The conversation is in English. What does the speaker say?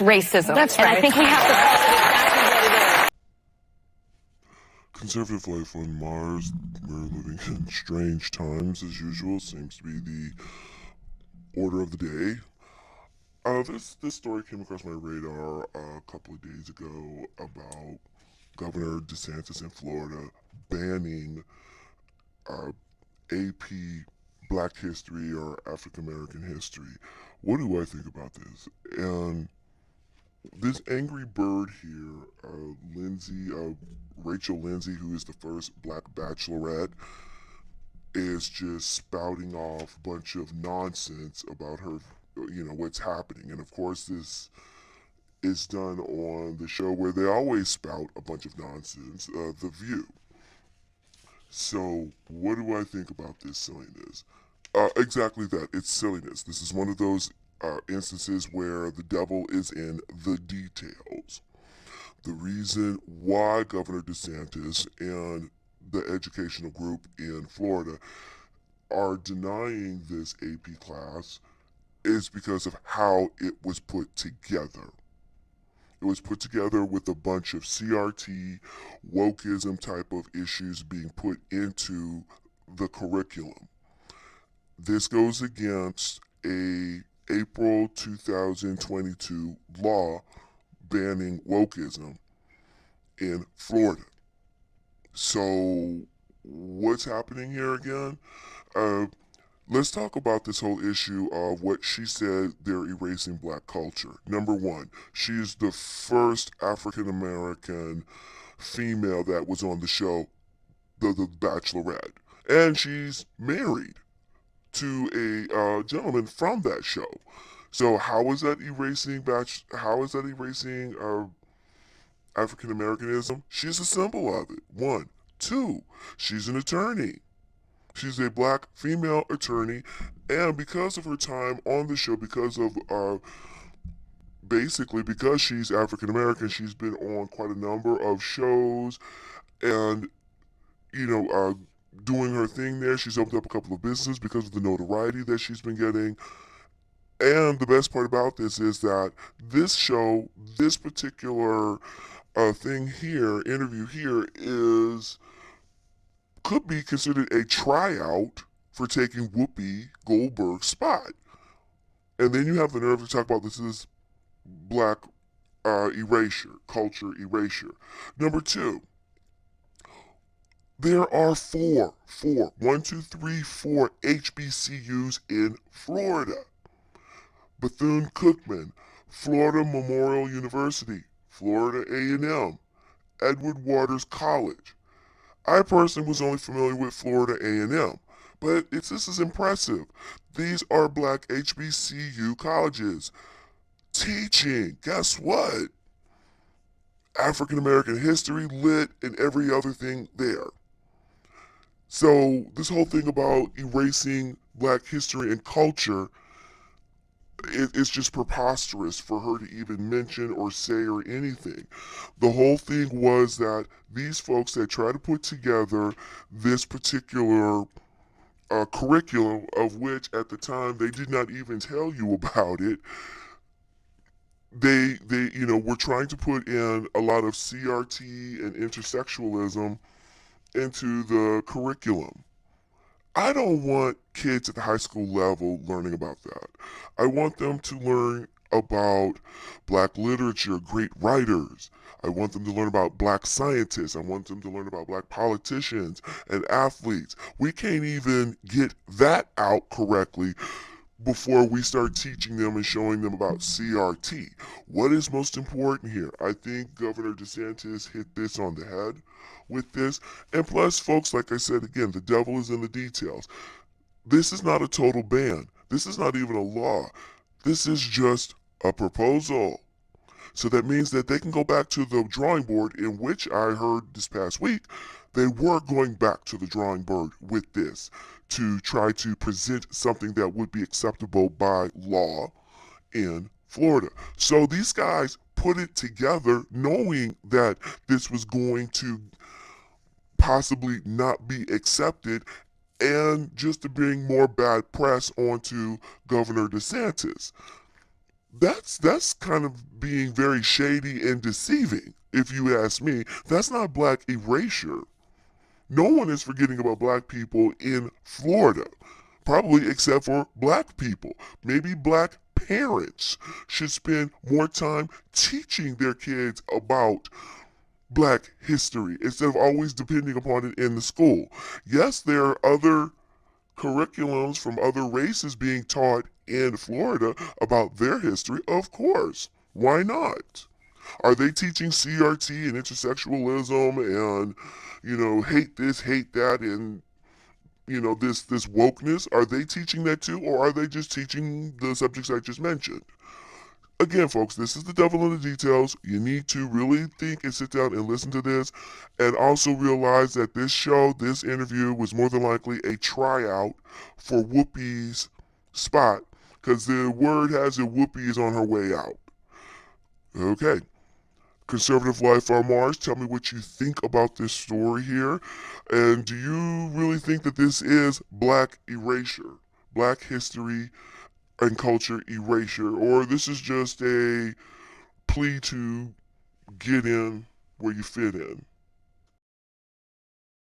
racism. That's and right. I think we have to call it exactly what it is. Conservative life on Mars, we're living in strange times as usual, seems to be the order of the day. This story came across my radar a couple of days ago about Governor DeSantis in Florida banning AP Black History or African American history. What do I think about this? And this angry bird here, Lindsey, Lindsey, who is the first Black Bachelorette, is just spouting off a bunch of nonsense about her, what's happening. And of course, this is done on the show where they always spout a bunch of nonsense, The View. So, what do I think about this silliness? Exactly that. It's silliness. This is one of those instances where the devil is in the details. The reason why Governor DeSantis and the educational group in Florida are denying this AP class is because of how it was put together. It was put together with a bunch of CRT, wokeism type of issues being put into the curriculum. This goes against a April 2022 law banning wokeism in Florida. So what's happening here again? Let's talk about this whole issue of what she said they're erasing black culture. Number one, she is the first African American female that was on the show, the Bachelorette. And she's married to a gentleman from that show. So how is that erasing African Americanism? She's a symbol of it. One. Two, she's an attorney. She's a black female attorney, and because of her time on the show, because she's African American, she's been on quite a number of shows, and doing her thing there. She's opened up a couple of businesses because of the notoriety that she's been getting. And the best part about this is that this show, this particular interview here, could be considered a tryout for taking Whoopi Goldberg's spot. And then you have the nerve to talk about this is black erasure, culture erasure. Number two, there are four HBCUs in Florida. Bethune-Cookman, Florida Memorial University, Florida A&M, Edward Waters College. I personally was only familiar with Florida A&M, but this is impressive. These are black HBCU colleges teaching, guess what? African American history, lit, and every other thing there. So this whole thing about erasing black history and culture, it's just preposterous for her to even mention or say or anything. The whole thing was that these folks that try to put together this particular curriculum, of which at the time they did not even tell you about it, they were trying to put in a lot of CRT and intersectionalism into the curriculum. I don't want kids at the high school level learning about that. I want them to learn about black literature, great writers. I want them to learn about black scientists. I want them to learn about black politicians and athletes. We can't even get that out correctly before we start teaching them and showing them about CRT. What is most important here? I think Governor DeSantis hit this on the head with this. And plus, folks, like I said again, the devil is in the details. This is not a total ban. This is not even a law. This is just a proposal. So that means that they can go back to the drawing board, in which I heard this past week, they were going back to the drawing board with this to try to present something that would be acceptable by law in Florida. So these guys put it together knowing that this was going to possibly not be accepted, and just to bring more bad press onto Governor DeSantis. That's kind of being very shady and deceiving, if you ask me. That's not black erasure. No one is forgetting about black people in Florida, probably except for black people. Maybe black parents should spend more time teaching their kids about black history instead of always depending upon it in the school. Yes, there are other curriculums from other races being taught in Florida about their history, of course. Why not? Are they teaching CRT and intersexualism and, hate this, hate that, and, this wokeness? Are they teaching that too, or are they just teaching the subjects I just mentioned? Again, folks, this is the devil in the details. You need to really think and sit down and listen to this, and also realize that this show, this interview, was more than likely a tryout for Whoopi's spot, because the word has it Whoopi is on her way out. Okay. Conservative Life on Mars, tell me what you think about this story here. And do you really think that this is black erasure, black history and culture erasure, or this is just a plea to get in where you fit in?